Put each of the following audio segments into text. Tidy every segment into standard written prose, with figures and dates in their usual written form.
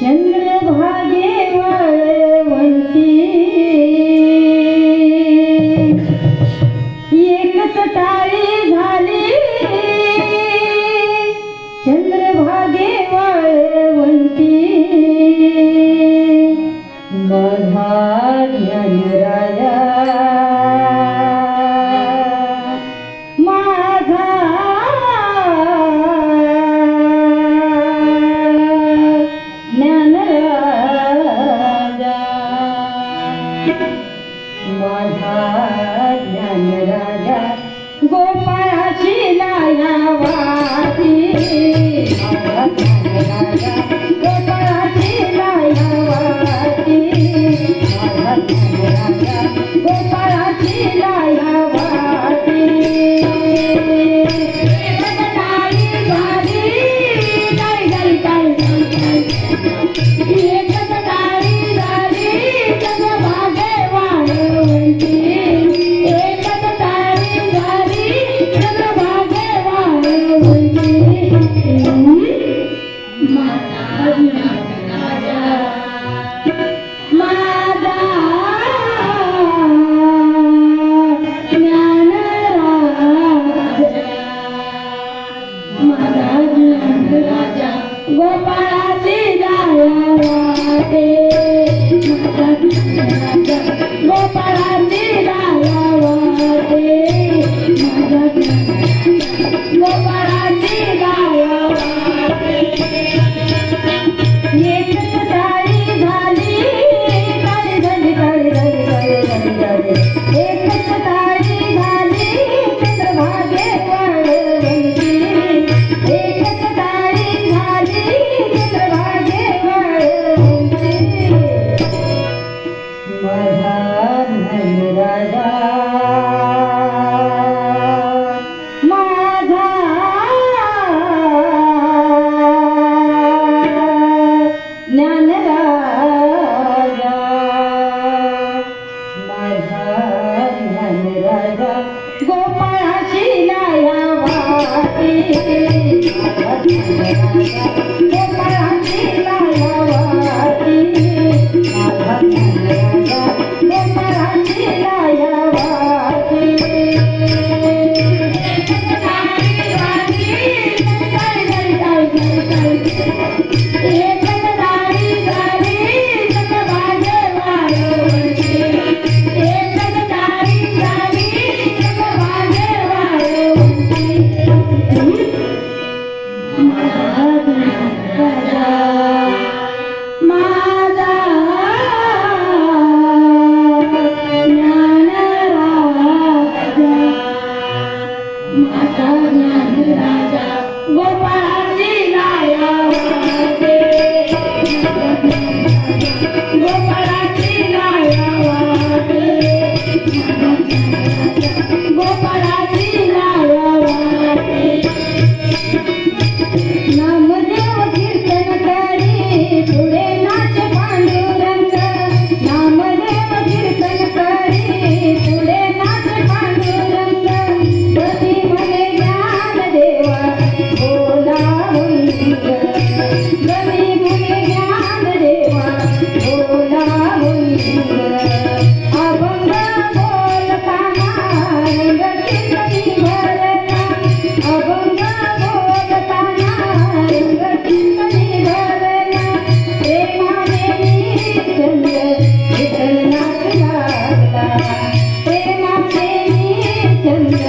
चंद्रभागे वाळवंटी एकच टाळी झाली चंद्रभागे वाळवंटी माझा ज्ञानराजा माझा ज्ञानराजा माझा ज्ञानराजा गोपाळाची लायावाती माझा ज्ञानराजा गोपाळाची लायावाती माझा ज्ञानराजा गोपाळाची लायावाती गोपाळाची लायावाती गोपाळाची लायावाती गोपाळाची लायावाती एकच टाळी झाली टाळी झाली टाळी झाली टाळी झाली टाळी एकच टाळी झाली चंद्रभागे वाळवंटी एकच टाळी झाली चंद्रभागे वाळवंटी माझा ज्ञानराजा माझा ज्ञानराजा माझा ज्ञानराजा गोपाळाची लायावाती माझा ज्ञानराजा गोपाळाची लायावाती माझा ज्ञानराजा गोपाळाची लायावाती एकच टाळी झाली चंद्रभागे वाळवंटी एकच टाळी झाली चंद्रभागे वाळवंटी माझा ज्ञानराजा माझा ज्ञानराजा माझा ज्ञानराजा गोपाळाची लायावाती गोपाळाची लायावाती गोपाळाची लायावाती नामदेव कीर्तन करी पुढे नाच पांडुरंग नामदेव कीर्तन करी पुढे नाच पांडुरंग गती म्हणे ज्ञान देवा बोला होईंग गती म्हणे ज्ञान देवा बोला होईंग अभंग बोलताना रंग कीर्तनी भरला अभंग बोलताना रंग कीर्तनी भरला प्रेमाने चंद्र विठ्ठल नाच लागला प्रेमाने चंद्र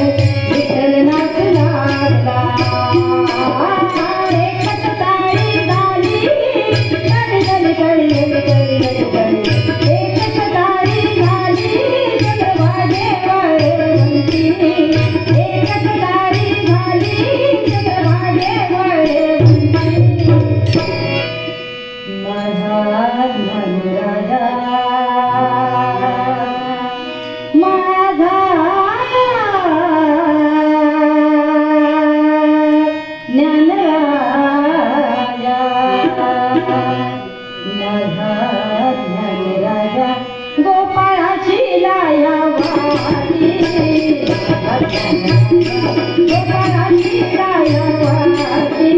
विठ्ठल नाच लागला एकच टाळी झाली टाळी झाली टाळी झाली टाळी झाली टाळी एकच टाळी झाली चंद्रभागे वाळवंटी एकच टाळी झाली चंद्रभागे वाळवंटी माझा ज्ञानराजा माझा ज्ञानराजा माझा ज्ञानराजा गोपाळाची लायावाती गोपाळाची लायावाती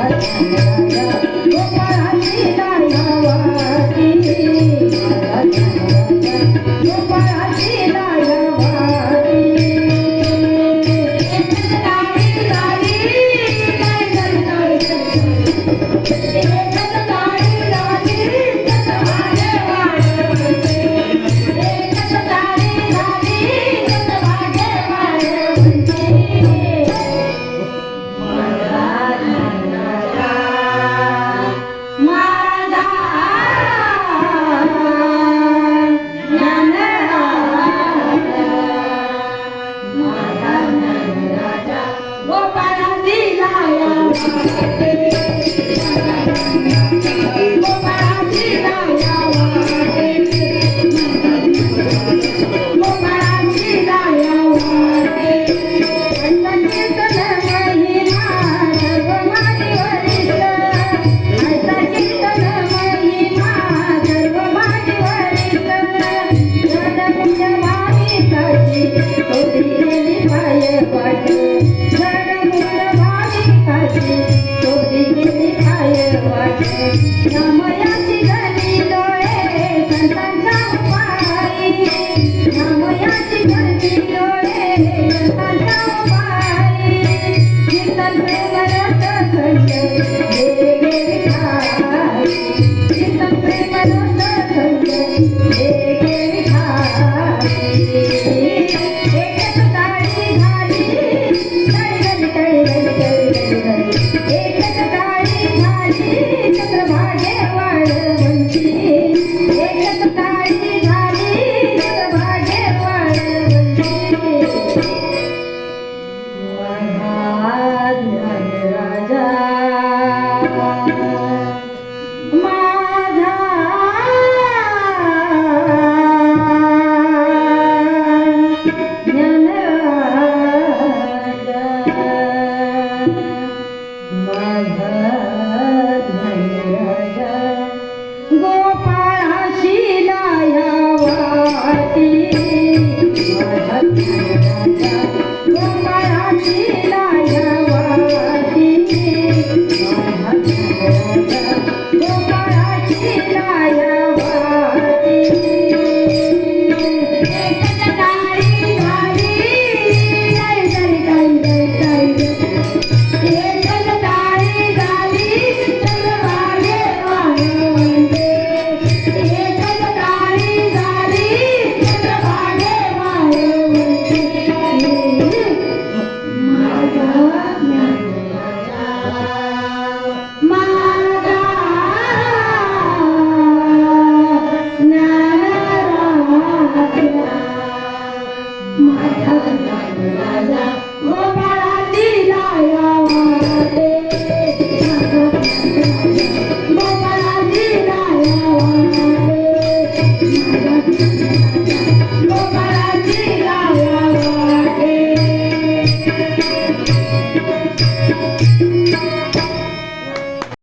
ज्ञानराजा